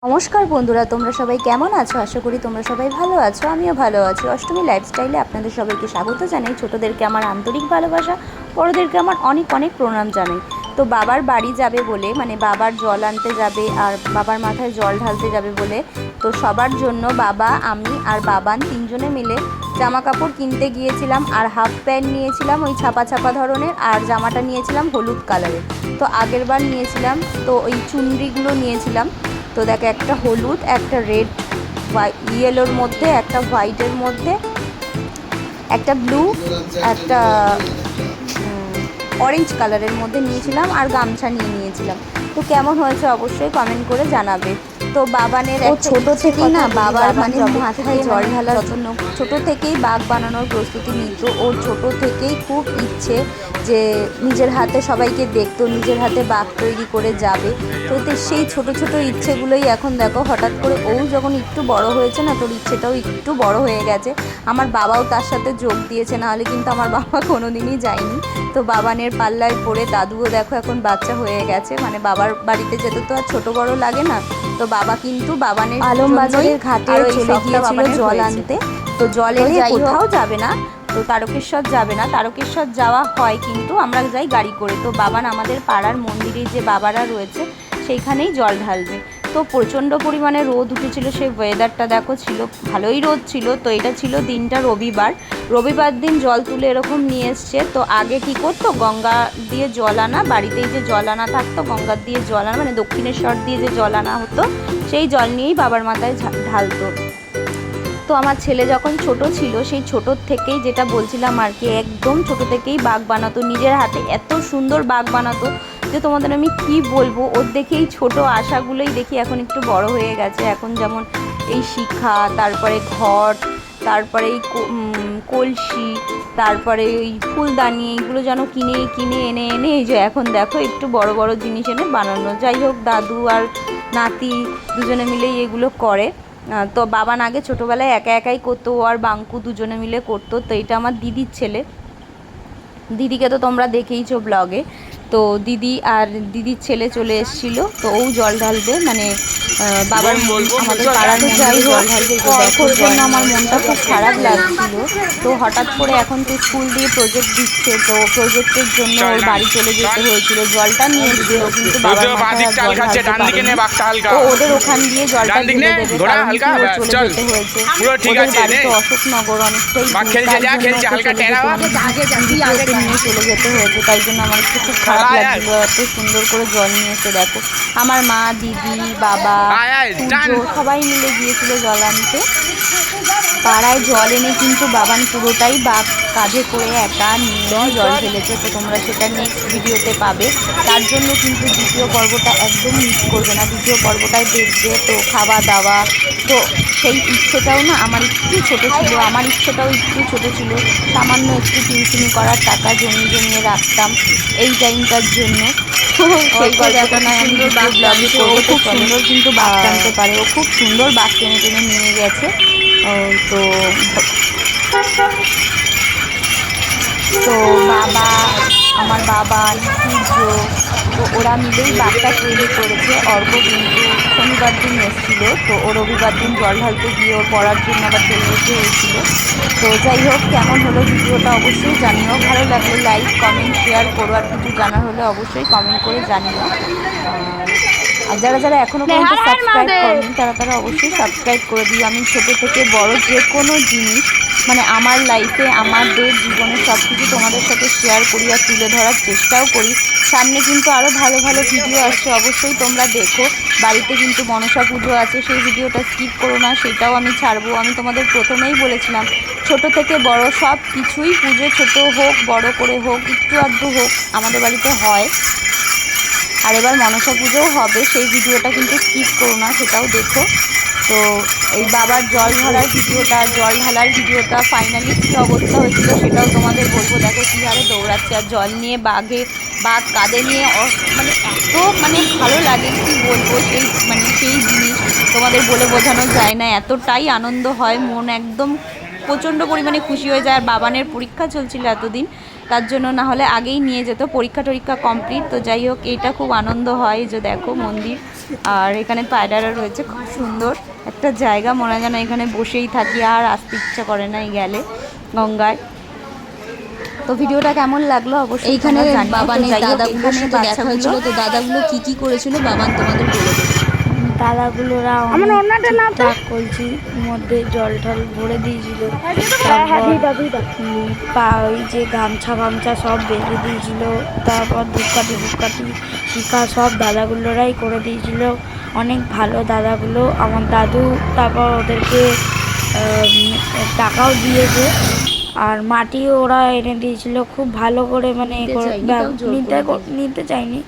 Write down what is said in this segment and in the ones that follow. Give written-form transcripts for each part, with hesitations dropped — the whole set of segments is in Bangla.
নমস্কার বন্ধুরা, তোমরা সবাই কেমন আছো? আশা করি তোমরা সবাই ভালো আছো। আমিও ভালো আছি। অষ্টমী লাইফস্টাইলে আপনাদের সবাইকে স্বাগত জানাই। ছোটোদেরকে আমার আন্তরিক ভালোবাসা, বড়োদেরকে আমার অনেক অনেক প্রণাম জানাই। তো বাবার বাড়ি যাবে বলে, মানে বাবার জল আনতে যাবে আর বাবার মাথায় জল ঢালতে যাবে বলে, তো সবার জন্য বাবা, আমি আর বাবান তিনজনে মিলে জামা কাপড় কিনতে গিয়েছিলাম। আর হাফ প্যান্ট নিয়েছিলাম ওই ছাপা ছাপা ধরনের, আর জামাটা নিয়েছিলাম হলুদ কালারের। তো আগের বার নিয়েছিলাম তো ওই চুনরিগুলো নিয়েছিলাম। তো দেখো, একটা হলুদ, একটা রেড, ইয়েলোর মধ্যে, একটা হোয়াইটের মধ্যে, একটা ব্লু, একটা অরেঞ্জ কালারের মধ্যে নিয়েছিলাম, আর গামছা নিয়েছিলাম। তো কেমন হয়েছে অবশ্যই কমেন্ট করে জানাবে। তো বাবানের ছোট থেকেই না বাবার মানে মাথায় জল ঢালার জন্য ছোট থেকেই বাঘ বানানোর প্রস্তুতি নিত। ওর ছোট থেকেই খুব ইচ্ছে যে নিজের হাতে সবাইকে দেখতো, নিজের হাতে বাঘ তৈরি করে যাবে। তো সেই ছোট ছোট ইচ্ছেগুলোই এখন দেখো হঠাৎ করে ও যখন একটু বড় হয়েছে না, তোর ইচ্ছেটাও একটু বড় হয়ে গেছে। আমার বাবাও তার সাথে যোগ দিয়েছে, নাহলে কিন্তু আমার বাবা কোনোদিনই যায়নি। তো বাবানের পাল্লায় পড়ে দাদুও দেখো এখন বাচ্চা হয়ে গেছে, মানে বাবার বাড়িতে যেতে তো আর ছোট বড় লাগে না। তো বাবা কিন্তু বাবানের আলমবাজারের ঘাটে চলে গিয়েছিল জল আনতে। তো জল এনে কোথাও যাবে না, তো তারকেশ্বর যাবে না। তারকেশ্বর যাওয়া হয় কিন্তু আমরা যাই গাড়ি করে। তো বাবান আমাদের পাড়ার মন্দিরে যে বাবারা রয়েছে সেইখানেই জল ঢালবে। তো প্রচণ্ড পরিমাণে রোদ উঠেছিল, সেই ওয়েদারটা দেখো ছিল, ভালোই রোদ ছিল। তো এটা ছিল দিনটা রবিবার দিন জল তুলে এরকম নিয়ে এসছে। তো আগে কী করতো, গঙ্গা দিয়ে জল আনা, বাড়িতেই যে জল আনা থাকতো গঙ্গার দিয়ে জল আনা, মানে দক্ষিণেশ্বর দিয়ে যে জল আনা হতো সেই জল নিয়েই বাবার মাথায় ঢালতো। তো আমার ছেলে যখন ছোট ছিল, সেই ছোটোর থেকেই যেটা বলছিলাম আর কি, একদম ছোট থেকেই বাঘ বানাতো নিজের হাতে। এত সুন্দর বাঘ বানাতো যে তোমাদের আমি কি বলবো। ওর দেখেই ছোট আশাগুলোই দেখি এখন একটু বড় হয়ে গেছে। এখন যেমন এই শিখা, তারপরে ঘট, তারপরে এই কলসি, তারপরে ওই ফুলদানি, এইগুলো যেন কিনে কিনে এনে এনে এই যে এখন দেখো একটু বড় বড় জিনিস এনে বানানো। যাই হোক, দাদু আর নাতি দুজনে মিলেই এগুলো করে। তো বাবান আগে ছোটোবেলায় একা একাই করতো, ও আর বাঙ্কু দুজনে মিলে করতো। তো এটা আমার দিদির ছেলে, দিদিকে তো তোমরা দেখেইছো ব্লগে। তো দিদি আর দিদির ছেলে চলে এসেছিলো, তো ও জল ঢালবে, মানে বাবার আমাদের পাড়ার মন্দিরে জল ঢালবে। তো দেখো, জন্য আমার মনটা খুব খারাপ লাগছিল। তো হঠাৎ করে এখন তো স্কুল দিয়ে প্রজেক্ট দিচ্ছে, তো প্রজেক্টের জন্য ওর বাড়ি চলে যেতে হয়েছিল। জলটা নিয়ে এসেছিল কিন্তু বাবার মাথায় আর জল ঢালতে পারেনি। তো ওদের ওখান দিয়ে জলটা ঢেলে দেবে, কারণ কি ওর চলে যেতে হয়েছে। ওদের বাড়ি তো অশোকনগর, অনেকটাই নিয়ে চলে যেতে হয়েছে। তাই জন্য আমার একটু খুব খারাপ লাগছিল। এত সুন্দর করে জল নিয়ে এসে দেখো, আমার মা, দিদি, বাবা, সূর্য সবাই মিলে গিয়েছিল জল আনতে। পাড়ায় জল এনে কিন্তু বাবান পুরোটাই বাঘ কাঁধে করে একা নিয়ে জল ঢেলেছে। তো তোমরা সেটা নেক্সট ভিডিওতে পাবে। তার জন্য কিন্তু দ্বিতীয় পর্বটা একদম মিস করবে না, দ্বিতীয় পর্বটায় দেখবে। তো খাওয়া দাওয়া, তো সেই ইচ্ছেটাও না আমার একটু ছোট ছিল, আমার ইচ্ছেটাও একটু ছোট ছিল। সামান্য একটু টিউশনি করার টাকা জমিয়ে রাখতাম এই টাইমটার জন্য। তো সেই গল্পটা নয় আমি ব্লগে করবো। খুব সুন্দর কিন্তু বাঘ টানতে পারে, ও খুব সুন্দর বাঘ টেনে টেনে নিয়ে গেছে। তো তো বাবা, আমার বাবা, সূর্য, তো ওরা মিলেই বাঘটা তৈরি করেছে। অর্ক কিন্তু শনিবার দিন এসেছিলো, তো ও রবিবার দিন জল ঢালতে গিয়ে ওর পড়ার জন্য আবার চলে যেতে হয়েছিল। তো যাই হোক, কেমন হলো ভিডিওটা অবশ্যই জানিও। ভালো লাগলে লাইক, কমেন্ট, শেয়ার করো। আর কিছু জানার হলে অবশ্যই কমেন্ট করে জানিও। আর যারা যারা এখনও পর্যন্ত সাবস্ক্রাইব করেনি তারা অবশ্যই সাবস্ক্রাইব করে দিও। আমি ছোটো থেকে বড় যে কোনো জিনিস, মানে আমার লাইফে আমাদের জীবনে সব কিছু তোমাদের সাথে শেয়ার করি আর তুলে ধরার চেষ্টাও করি। সামনে কিন্তু আরও ভালো ভালো ভিডিও আসছে, অবশ্যই তোমরা দেখো। বাড়িতে কিন্তু মনসা পুজো আছে, সেই ভিডিওটা স্কিপ করো না, সেটাও আমি ছাড়বো। আমি তোমাদের প্রথমেই বলেছিলাম, ছোট থেকে বড় সব কিছুই পুজো, ছোট হোক বড় করে হোক একটু আধটু হোক, আমাদের বাড়িতে হয়। আর এবার মনসা পুজোও হবে, সেই ভিডিওটা কিন্তু স্কিপ করো না, সেটাও দেখো। তো এই বাবার জল ঢালার ভিডিওটা ফাইনালি কী অবস্থা হয়েছিল সেটাও তোমাদের বলবো। দেখো কী হারে দৌড়াচ্ছে আর জল নিয়ে বাঘ কাঁধে নিয়ে, মানে এত ভালো লাগে কি বলবো। সেই জিনিস তোমাদের বলে বোঝানো যায় না, এতটাই আনন্দ হয়, মন একদম প্রচণ্ড পরিমাণে খুশি হয়ে যায়। আর বাবানের পরীক্ষা চলছিল এতদিন, তার জন্য না হলে আগেই নিয়ে যেত, পরীক্ষা টরীক্ষা কমপ্লিট। তো যাই হোক, এইটা খুব আনন্দ হয় যে দেখো মন্দির, আর এখানে পায়রারা রয়েছে, খুব সুন্দর একটা জায়গা, মনে হয় যেন এখানে বসেই থাকি, আর আসতে ইচ্ছা করে না এই গেলে গঙ্গায়। তো ভিডিওটা কেমন লাগলো অবশ্যই এইখানে বাবানের দাদাগুলোর সাথে দেখা হয়েছিল। তো দাদাগুলো কি কি করেছিল বাবান তোমাদের বলে দেবে। দাদাগুলোরা ঠিকঠাক কলছি মধ্যে জল টল ভরে দিয়েছিল, ওই যে গামছা সব বেঁধে দিয়েছিল, তারপর ধূপকাঠি শিখা সব দাদাগুলোরাই করে দিয়েছিল। অনেক ভালো দাদাগুলো, আমার দাদু তারপর ওদেরকে টাকাও দিয়েছে, আর মাটিও ওরা এনে দিয়েছিল খুব ভালো করে, মানে নিতে চাইনি,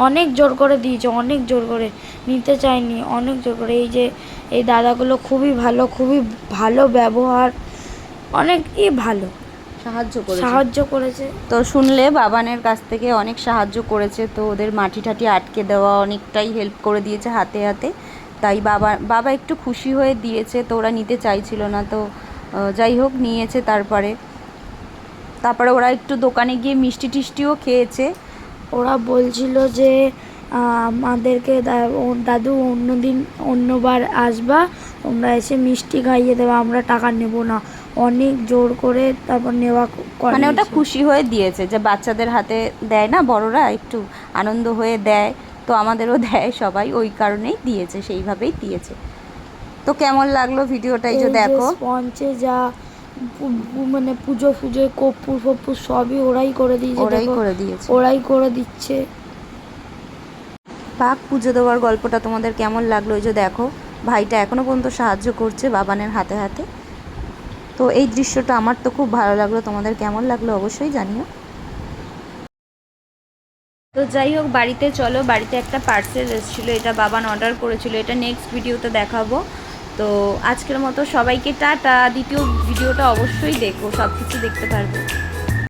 অনেক জোর করে দিয়েছে, অনেক জোর করে নিতে চাইনি, অনেক জোর করে। এই যে এই দাদাগুলো খুবই ভালো ব্যবহার, অনেকই ভালো সাহায্য করেছে। তো শুনলে বাবানের কাছ থেকে অনেক সাহায্য করেছে, তো ওদের মাটি ঠাটি আটকে দেওয়া অনেকটাই হেল্প করে দিয়েছে হাতে হাতে। তাই বাবা একটু খুশি হয়ে দিয়েছে, তো ওরা নিতে চাইছিল না, তো যাই হোক নিয়েছে। তারপরে ওরা একটু দোকানে গিয়ে মিষ্টি টিষ্টিও খেয়েছে। ওরা বলছিল যে আমাদেরকে দাদু অন্যবার আসবা, তোমরা এসে মিষ্টি খাইয়ে দেবা, আমরা টাকা নেব না, অনেক জোর করে তারপর নেওয়া, মানে ওটা খুশি হয়ে দিয়েছে যে বাচ্চাদের হাতে দেয় না বড়রা, একটু আনন্দ হয়ে দেয়, তো আমাদেরও দেয় সবাই, ওই কারণেই দিয়েছে, সেইভাবেই দিয়েছে। তো কেমন লাগলো ভিডিওটা, এই যে দেখো স্পঞ্জে যা মানে পুজো কর্পূর সবই ওরাই করে দিচ্ছে। বাঘ পুজো দেওয়ার গল্পটা তোমাদের কেমন লাগলো, এই যে দেখো ভাইটা এখনো পর্যন্ত সাহায্য করছে বাবানের হাতে হাতে। তো এই দৃশ্যটা আমার তো খুব ভালো লাগলো, তোমাদের কেমন লাগলো অবশ্যই জানিও। তো যাই হোক, বাড়িতে চলো, বাড়িতে একটা পার্সেল এসেছিলো, এটা বাবান অর্ডার করেছিল, এটা নেক্সট ভিডিওতে দেখাবো। তো আজকের মতো সবাইকে টাটা, দ্বিতীয় ভিডিওটা অবশ্যই দেখো, সব কিছু দেখতে পারবে।